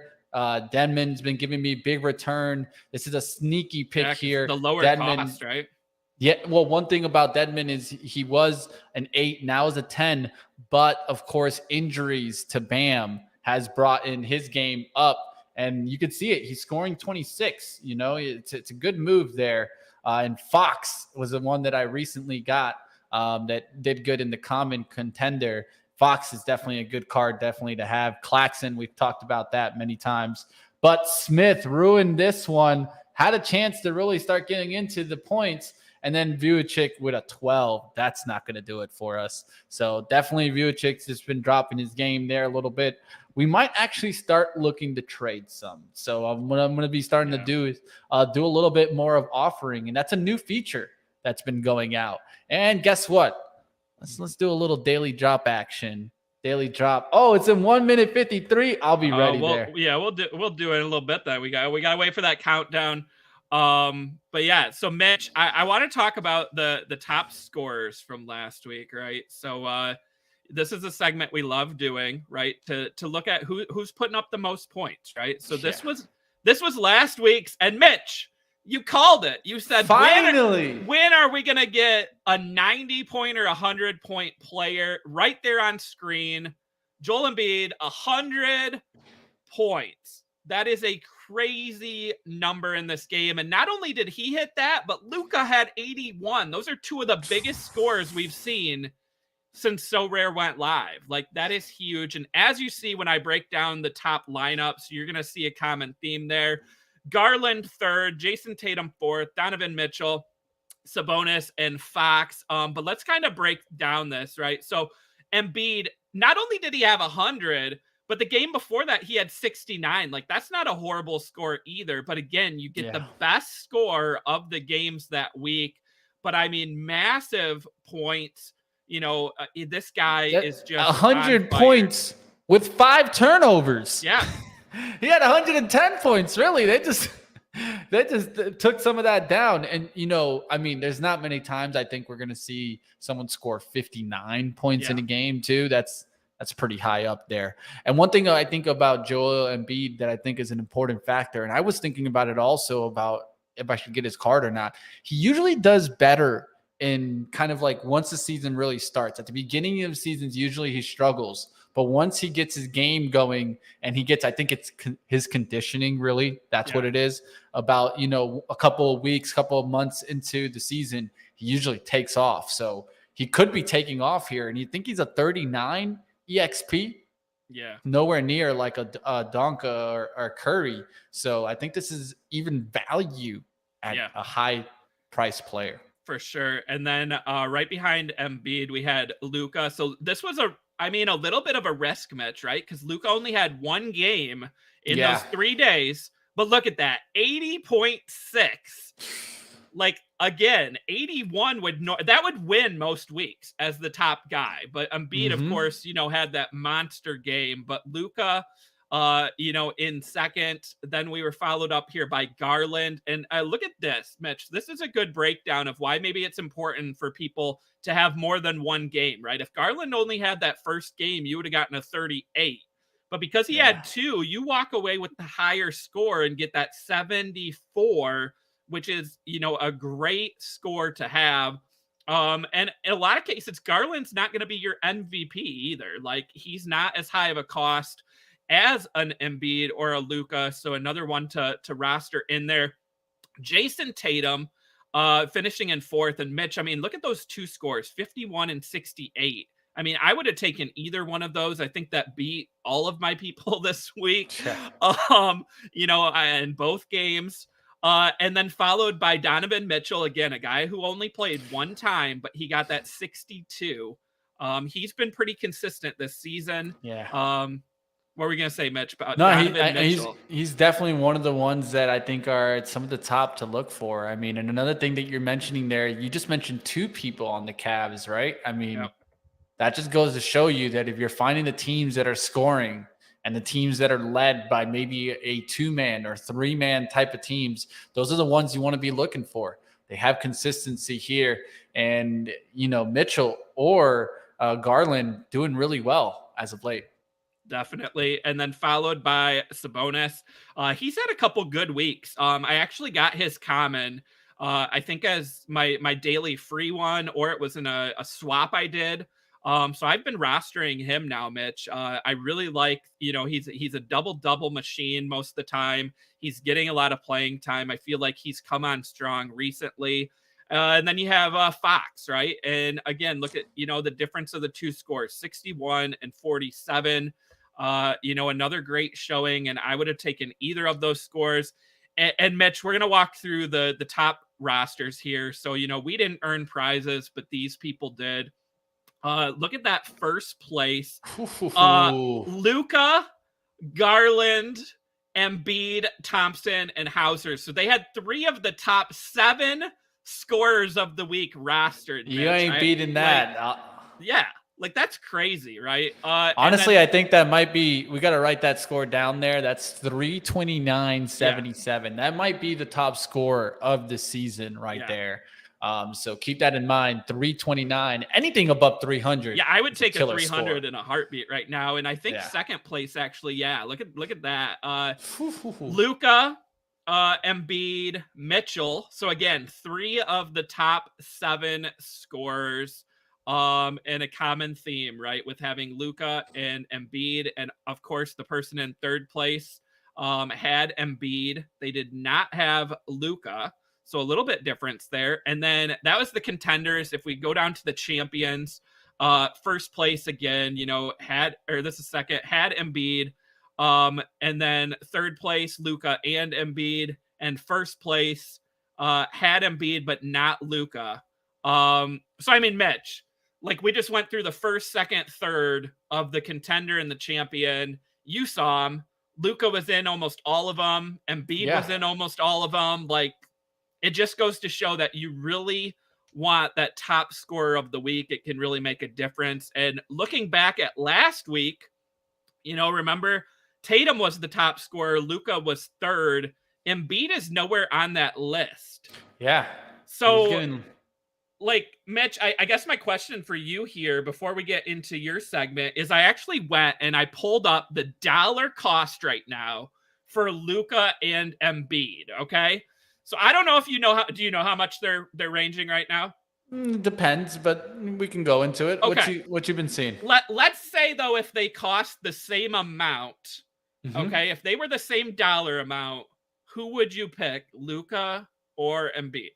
Denman's been giving me big return. This is a sneaky pick here. The lower Denman, cost, right? Yeah, well, one thing about Denman is he was an 8, now is a 10, but of course, injuries to Bam has brought in his game up, and you can see it. He's scoring 26. You know, it's a good move there. And Fox was the one that I recently got that did good in the common contender. Fox is definitely a good card, definitely to have. Claxon, we've talked about that many times. But Smith ruined this one, had a chance to really start getting into the points. And then Vujic with a 12. That's not going to do it for us. So definitely Vujic has been dropping his game there a little bit. We might actually start looking to trade some. So what I'm going to be starting to do is do a little bit more of offering. And that's a new feature that's been going out. And guess what? Let's do a little daily drop action. Daily drop. Oh, it's in 1 minute 53. I'll be ready there. Yeah, we'll do it in a little bit then. We got to wait for that countdown. But yeah, so Mitch, I want to talk about the top scorers from last week, right? So this is a segment we love doing, right? To look at who's putting up the most points, right? So this was last week's, and Mitch, you called it. You said, finally, when are we gonna get a 90-point or 100-point player right there on screen? Joel Embiid, 100 points. That is a crazy number in this game. And not only did he hit that, but Luka had 81. Those are two of the biggest scores we've seen since So Rare went live. Like, that is huge. And as you see, when I break down the top lineups, you're going to see a common theme there. Garland third, Jason Tatum fourth, Donovan Mitchell, Sabonis, and Fox. But let's kind of break down this, right? So Embiid, not only did he have 100, but the game before that, he had 69. Like, that's not a horrible score either. But again, you get the best score of the games that week. But I mean, massive points. You know, this guy is just 100 points with 5 turnovers. Yeah. He had 110 points. Really, they just took some of that down. And, you know, I mean, there's not many times I think we're going to see someone score 59 points in a game too. That's pretty high up there. And one thing I think about Joel Embiid that I think is an important factor, and I was thinking about it also about if I should get his card or not. He usually does better in kind of like once the season really starts. At the beginning of seasons, usually he struggles. But once he gets his game going and he gets, I think it's his conditioning, really. That's what it is. About, you know, a couple of weeks, couple of months into the season, he usually takes off. So he could be taking off here. And you think he's a 39 EXP? Yeah. Nowhere near like a Donka or Curry. So I think this is even value at a high price player. For sure. And then right behind Embiid, we had Luka. So this was a little bit of a risk match, right? Because Luka only had one game in those 3 days. But look at that, 80.6. Like, again, 81 that would win most weeks as the top guy. But Embiid, of course, you know, had that monster game. But Luka, you know, in second. Then we were followed up here by Garland. And look at this, Mitch. This is a good breakdown of why maybe it's important for people to have more than one game, right? If Garland only had that first game, you would have gotten a 38. But because he had 2, you walk away with the higher score and get that 74, which is, you know, a great score to have. And in a lot of cases, Garland's not going to be your MVP either. Like, he's not as high of a cost as an Embiid or a Luka. So another one to roster in there. Jason Tatum finishing in fourth. And Mitch, I mean, look at those 2 scores, 51 and 68. I mean, I would have taken either one of those. I think that beat all of my people this week, you know, in both games. And then followed by Donovan Mitchell, again, a guy who only played one time, but he got that 62. He's been pretty consistent this season. What were we going to say, Mitch? About Donovan Mitchell? He's definitely one of the ones that I think are some of the top to look for. I mean, and another thing that you're mentioning there, you just mentioned 2 people on the Cavs, right? I mean, that just goes to show you that if you're finding the teams that are scoring And the teams that are led by maybe a 2-man or 3-man type of teams, those are the ones you want to be looking for. They have consistency here. And, Mitchell or Garland doing really well as of late. Definitely. And then followed by Sabonis. He's had a couple good weeks. I actually got his common, I think as my daily free one, or it was in a swap I did. So I've been rostering him now, Mitch. I really like, he's a double machine most of the time. He's getting a lot of playing time. I feel like he's come on strong recently. And then you have Fox, right? And again, look at, the difference of the two scores, 61 and 47. Another great showing, and I would have taken either of those scores. And Mitch, we're going to walk through the top rosters here. So, we didn't earn prizes, but these people did. Look at that first place. Luka, Garland, Embiid, Thompson, and Hauser. So they had 3 of the top 7 scorers of the week rostered. You Mitch. ain't beating that. Yeah. Like, that's crazy, right? Honestly, I think that might be, we got to write that score down there. That's 329.77. Yeah. That might be the top score of the season there. So keep that in mind. 329, anything above 300. Yeah, I would take a 300 score in a heartbeat right now. And I think second place, actually, look at that. Luka, Embiid, Mitchell. So again, 3 of the top 7 scorers. And a common theme, right, with having Luka and Embiid. And of course, the person in third place had Embiid. They did not have Luka. So a little bit difference there. And then that was the contenders. If we go down to the champions, first place again, had Embiid. And then third place, Luka and Embiid. And first place had Embiid, but not Luka. So I mean, Mitch, like, we just went through the first, second, third of the contender and the champion. You saw him. Luka was in almost all of them. Embiid was in almost all of them. Like, it just goes to show that you really want that top scorer of the week. It can really make a difference. And looking back at last week, remember, Tatum was the top scorer. Luka was third. Embiid is nowhere on that list. Yeah. So, like, Mitch, I guess my question for you here before we get into your segment is I actually went and I pulled up the dollar cost right now for Luka and Embiid. Okay. So I don't know if do you know how much they're ranging right now? Depends, but we can go into it. Okay. What you've been seeing? Let's say though, if they cost the same amount, okay, if they were the same dollar amount, who would you pick, Luka or Embiid?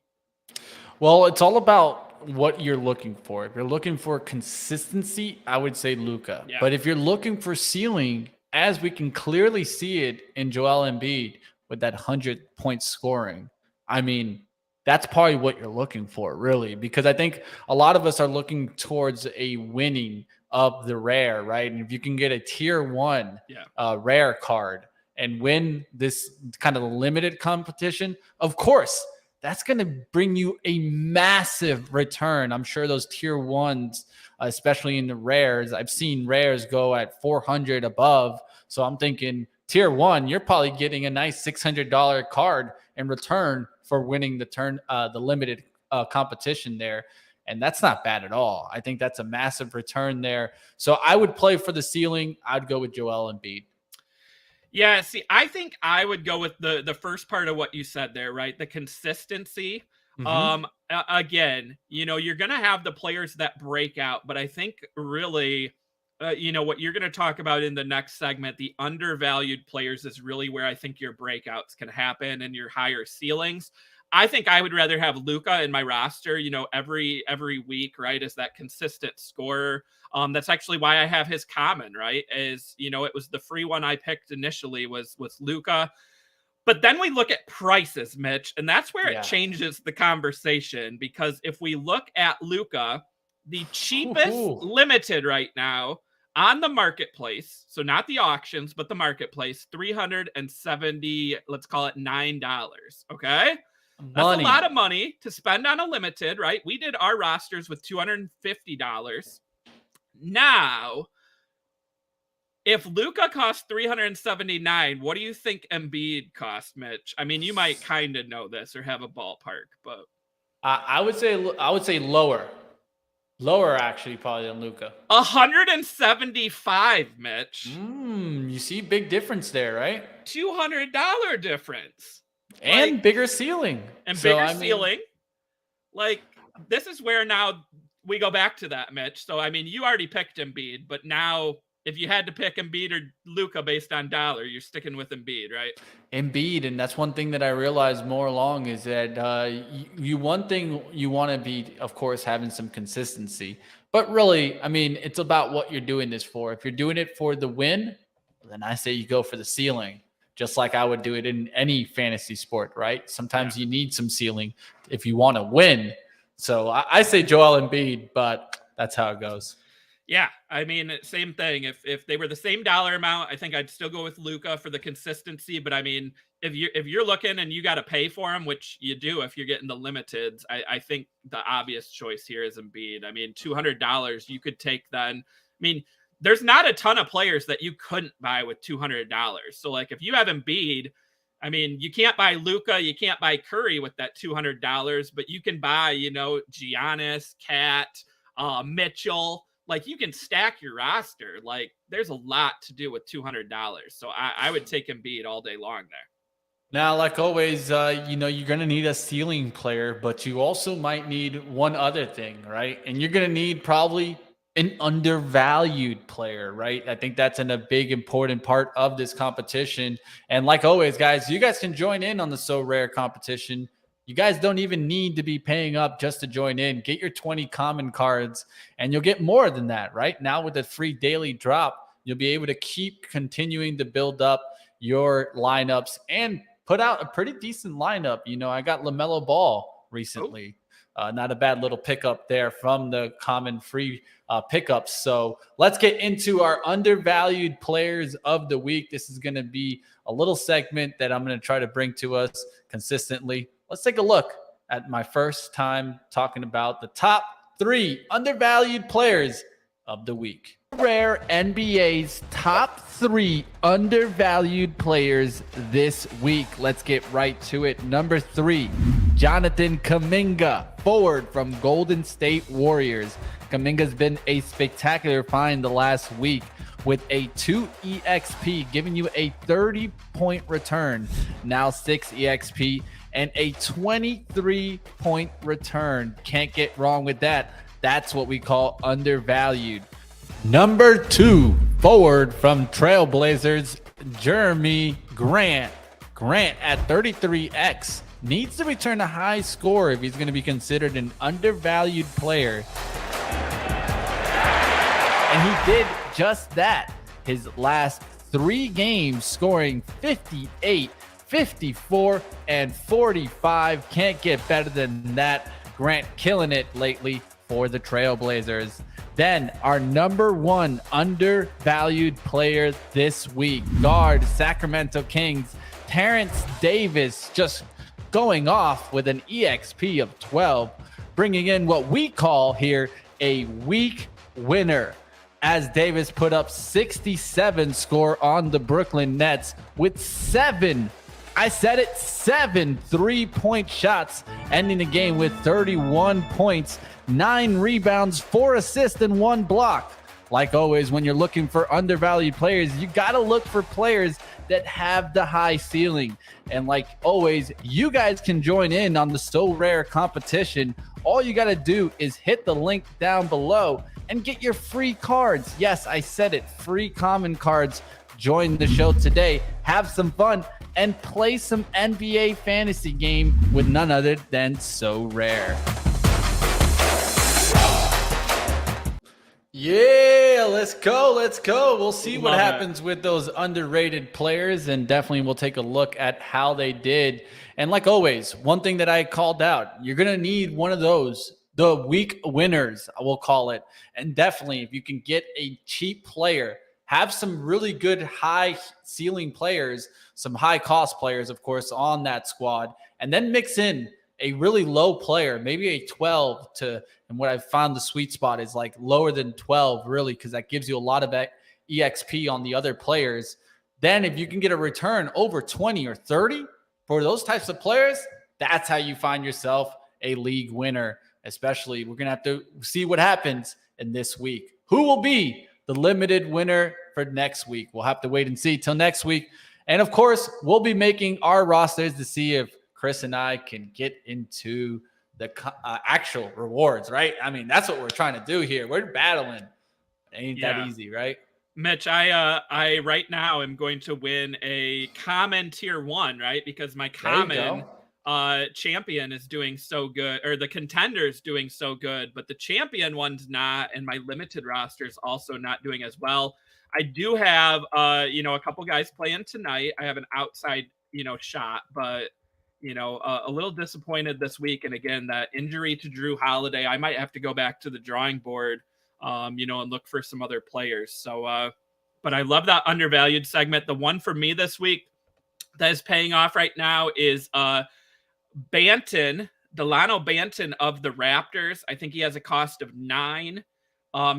Well, it's all about what you're looking for. If you're looking for consistency, I would say Luka. Yeah. But if you're looking for ceiling, as we can clearly see it in Joel Embiid with that 100-point scoring, I mean, that's probably what you're looking for, really, because I think a lot of us are looking towards a winning of the rare, right? And if you can get a tier 1 rare card and win this kind of limited competition, of course, that's going to bring you a massive return. I'm sure those tier 1s, especially in the rares, I've seen rares go at 400 above. So I'm thinking tier 1, you're probably getting a nice $600 card in return for winning the limited competition there. And that's not bad at all. I think that's a massive return there. So I would play for the ceiling. I'd go with Joel Embiid. Yeah, see, I think I would go with the first part of what you said there, right? The consistency. Again, you're going to have the players that break out, but I think really, what you're going to talk about in the next segment, the undervalued players, is really where I think your breakouts can happen and your higher ceilings. I think I would rather have Luka in my roster, every week, right? As that consistent scorer. That's actually why I have his common, right? Is, it was the free one I picked initially was Luka. But then we look at prices, Mitch, and that's where it changes the conversation, because if we look at Luka, the cheapest limited right now on the marketplace, so not the auctions, but the marketplace, $370, let's call it $9. Okay. That's a lot of money to spend on a limited, right? We did our rosters with $250. Now, If Luka costs 379, what do you think Embiid cost, Mitch? I mean, you might kind of know this or have a ballpark, but I would say lower. Lower, actually, probably than Luka. 175, Mitch. You see big difference there, right? $200 difference. And bigger ceiling. And bigger ceiling. Like, this is where now we go back to that, Mitch. So, I mean, you already picked Embiid, but now if you had to pick Embiid or Luka based on dollar, you're sticking with Embiid, right? Embiid, and that's one thing that I realized more along is that one thing you want to be, of course, having some consistency. But really, I mean, it's about what you're doing this for. If you're doing it for the win, then I say you go for the ceiling, just like I would do it in any fantasy sport, right? Sometimes you need some ceiling if you want to win. So I say Joel Embiid, but that's how it goes. Yeah, I mean, same thing. If they were the same dollar amount, I think I'd still go with Luka for the consistency. But I mean, if you're looking and you got to pay for him, which you do if you're getting the limiteds, I think the obvious choice here is Embiid. I mean, $200 you could take then. I mean, there's not a ton of players that you couldn't buy with $200. So like if you have Embiid, I mean, you can't buy Luka, you can't buy Curry with that $200, but you can buy, Giannis, Kat, Mitchell. Like, you can stack your roster. Like, there's a lot to do with $200. So I would take Embiid all day long there. Now, like always, you're going to need a ceiling player, but you also might need one other thing, right? And you're going to need probably an undervalued player, right? I think that's a big, important part of this competition. And like always, guys, you guys can join in on the So Rare competition. You guys don't even need to be paying up just to join in. Get your 20 common cards, and you'll get more than that, right? Now with the free daily drop, you'll be able to keep continuing to build up your lineups and put out a pretty decent lineup. I got LaMelo Ball recently. Not a bad little pickup there from the common free pickups. So let's get into our undervalued players of the week. This is going to be a little segment that I'm going to try to bring to us consistently. Let's take a look at my first time talking about the top 3 undervalued players of the week. Rare NBA's top 3 undervalued players this week. Let's get right to it. Number 3, Jonathan Kuminga, forward from Golden State Warriors. Kuminga's been a spectacular find the last week with a 2 EXP, giving you a 30-point return, now 6 EXP, and a 23-point return. Can't get wrong with that. That's what we call undervalued. Number 2, forward from Trailblazers, Jeremy Grant. Grant at 33X needs to return a high score if he's going to be considered an undervalued player. And he did just that. His last 3 games scoring 58, 54, and 45. Can't get better than that. Grant killing it lately for the Trailblazers. Then our number 1 undervalued player this week, guard Sacramento Kings, Terrence Davis, just going off with an EXP of 12, bringing in what we call here a week winner, as Davis put up 67 score on the Brooklyn Nets with 7 3-point shots, ending the game with 31 points, 9 rebounds, 4 assists, and 1 block. Like always, when you're looking for undervalued players, you got to look for players that have the high ceiling. And like always, you guys can join in on the So Rare competition. All you got to do is hit the link down below and get your free cards. Yes, I said it, free common cards. Join the show today, have some fun, and play some NBA fantasy game with none other than So Rare. Yeah, let's go. We'll see what happens with those underrated players, and definitely we'll take a look at how they did. And like always, one thing that I called out, you're going to need one of those, the week winners, I will call it. And definitely, if you can get a cheap player, have some really good high ceiling players, some high cost players, of course, on that squad, and then mix in a really low player, maybe a 12 and what I've found the sweet spot is like lower than 12 really, because that gives you a lot of EXP on the other players. Then if you can get a return over 20 or 30 for those types of players, that's how you find yourself a league winner. Especially, we're going to have to see what happens in this week. Who will be the limited winner for next week? We'll have to wait and see till next week. And of course, we'll be making our rosters to see if Chris and I can get into the actual rewards, right? I mean, that's what we're trying to do here. We're battling. It ain't that easy, right? Mitch, I right now am going to win a common tier 1, right? Because my common champion is doing so good, or the contender is doing so good, but the champion one's not, and my limited roster is also not doing as well. I do have a couple guys playing tonight. I have an outside shot, but a little disappointed this week. And again, that injury to Drew Holiday, I might have to go back to the drawing board and look for some other players. So but I love that undervalued segment. The one for me this week that is paying off right now is Delano Banton of the Raptors. I think he has a cost of 9.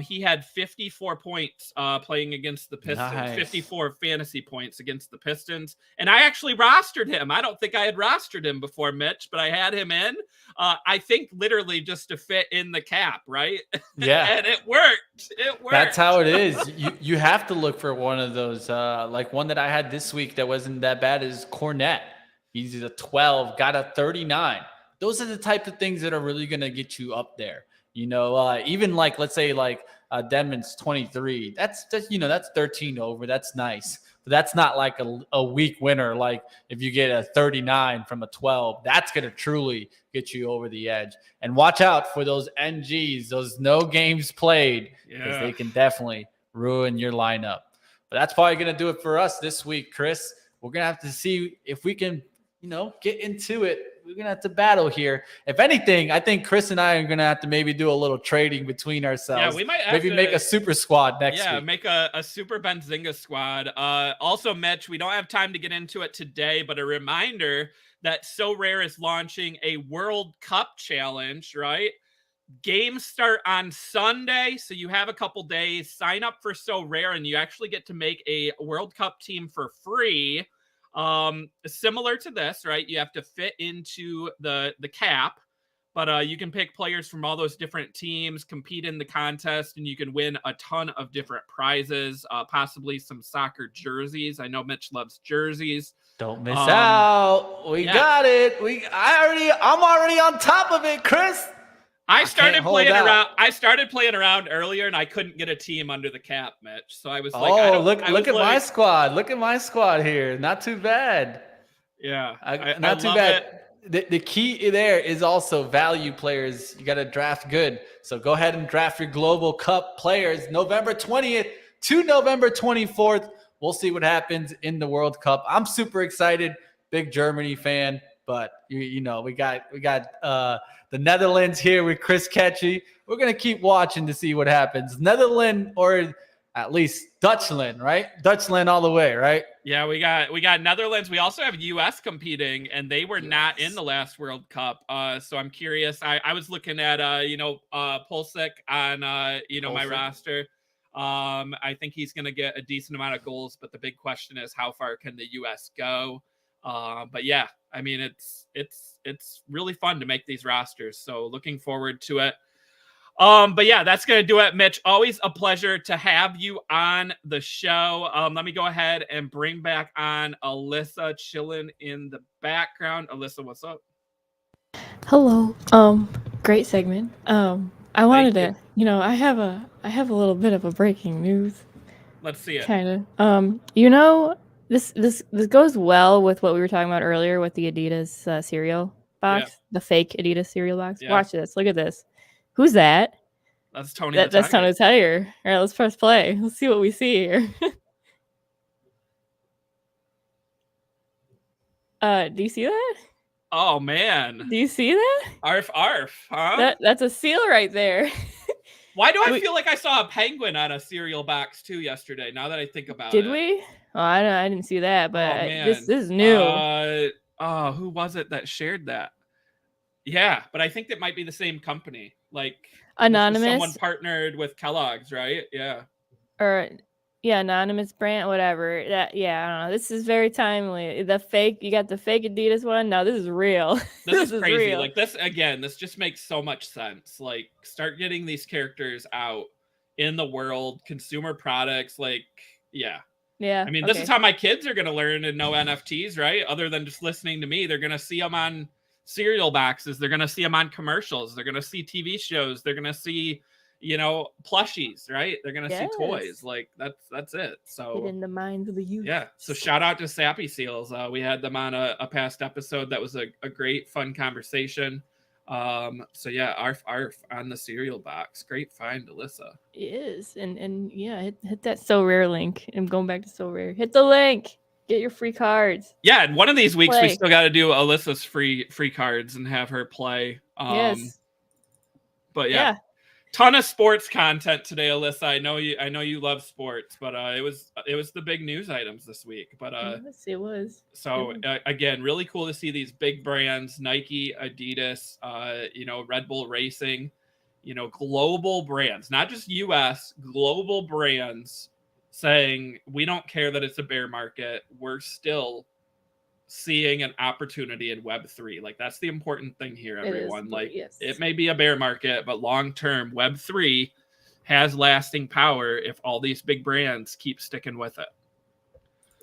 He had 54 points playing against the Pistons, nice. 54 fantasy points against the Pistons. And I actually rostered him. I don't think I had rostered him before, Mitch, but I had him in. I think literally just to fit in the cap, right? Yeah. And it worked. It worked. That's how it is. You have to look for one of those. Like one that I had this week that wasn't that bad is Cornette. He's a 12, got a 39. Those are the type of things that are really going to get you up there. Even like, let's say like Denman's 23, that's 13 over. That's nice. But that's not like a weak winner. Like if you get a 39 from a 12, that's going to truly get you over the edge. And watch out for those NGs, those no games played, because they can definitely ruin your lineup. But that's probably going to do it for us this week, Chris. We're going to have to see if we can, get into it. We're going to have to battle here. If anything, I think Chris and I are going to have to maybe do a little trading between ourselves. Yeah, we might have to make a super squad next week. Yeah, make a super Benzinga squad. Also, Mitch, we don't have time to get into it today, but a reminder that Sorare is launching a World Cup challenge, right? Games start on Sunday, so you have a couple days. Sign up for Sorare, and you actually get to make a World Cup team for free. Similar to this, right? You have to fit into the cap, but you can pick players from all those different teams, compete in the contest, and you can win a ton of different prizes, possibly some soccer jerseys. I know Mitch loves jerseys. Don't miss out. We got it. I'm already on top of it, Chris. I started playing around earlier, and I couldn't get a team under the cap, Mitch. So I was like, look at my squad. Look at my squad here. Not too bad. Yeah, not too bad. The key there is also value players. You got to draft good. So go ahead and draft your Global Cup players November 20th to November 24th. We'll see what happens in the World Cup. I'm super excited. Big Germany fan. But we got the Netherlands here with Chris Katje. We're gonna keep watching to see what happens. Netherlands, or at least Dutchland, right? Dutchland all the way, right? Yeah, we got Netherlands. We also have US competing, and they were not in the last World Cup. So I'm curious. I was looking at Pulisic on my roster. I think he's gonna get a decent amount of goals, but the big question is how far can the US go? But yeah, I mean, it's really fun to make these rosters. So looking forward to it. But yeah, that's going to do it, Mitch. Always a pleasure to have you on the show. Let me go ahead and bring back on Alyssa chilling in the background. Alyssa, what's up? Hello. Great segment. I wanted to, I have a little bit of a breaking news. Let's see it. Kind of. This goes well with what we were talking about earlier with the Adidas cereal box, the fake Adidas cereal box. Yeah. Watch this. Look at this. Who's that? That's Tony. That's Tony the Tiger. All right, let's press play. Let's see what we see here. Do you see that? Oh man. Do you see that? Arf, huh? That's a seal right there. Why do I feel like I saw a penguin on a cereal box too yesterday? Now that I think about it. Did we? Oh, I didn't see that, but this is new. Who was it that shared that? Yeah, but I think that might be the same company. Like Anonymous, someone partnered with Kellogg's, right? Yeah. or yeah, Anonymous brand, whatever. That, yeah, I don't know. This is very timely. You got the fake Adidas one. No, this is real. This is crazy. Real. Like this just makes so much sense. Like, start getting these characters out in the world, consumer products. Like, yeah. Yeah. I mean, this is how my kids are going to learn and know NFTs, right? Other than just listening to me, they're going to see them on cereal boxes. They're going to see them on commercials. They're going to see TV shows. They're going to see, plushies, right? They're going to see toys. Like, that's it. So get in the minds of the youth. Yeah. So shout out to Sappy Seals. We had them on a past episode. That was a great, fun conversation. So yeah, arf on the cereal box. Great find, Alyssa. It is. And yeah, hit that So Rare link. I'm going back to So Rare. Hit the link. Get your free cards. Yeah, and one of these weeks we still got to do Alyssa's free cards and have her play. Yes. But yeah. Ton of sports content today, Alyssa. I know you love sports, but it was the big news items this week. But yes, it was. So again, really cool to see these big brands, Nike, Adidas, Red Bull Racing, global brands, not just US, global brands saying, we don't care that it's a bear market. We're still seeing an opportunity in Web3. Like, that's the important thing here, everyone. It may be a bear market, but long-term Web3 has lasting power if all these big brands keep sticking with it.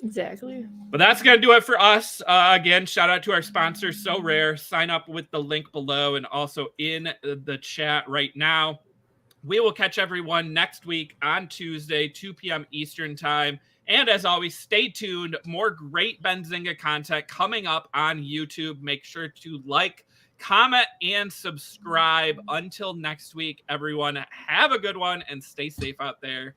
Exactly. But that's going to do it for us. Again, shout out to our sponsor, So Rare. Sign up with the link below and also in the chat right now. We will catch everyone next week on Tuesday, 2 p.m. Eastern time. And as always, stay tuned. More great Benzinga content coming up on YouTube. Make sure to like, comment, and subscribe. Until next week, everyone, have a good one and stay safe out there.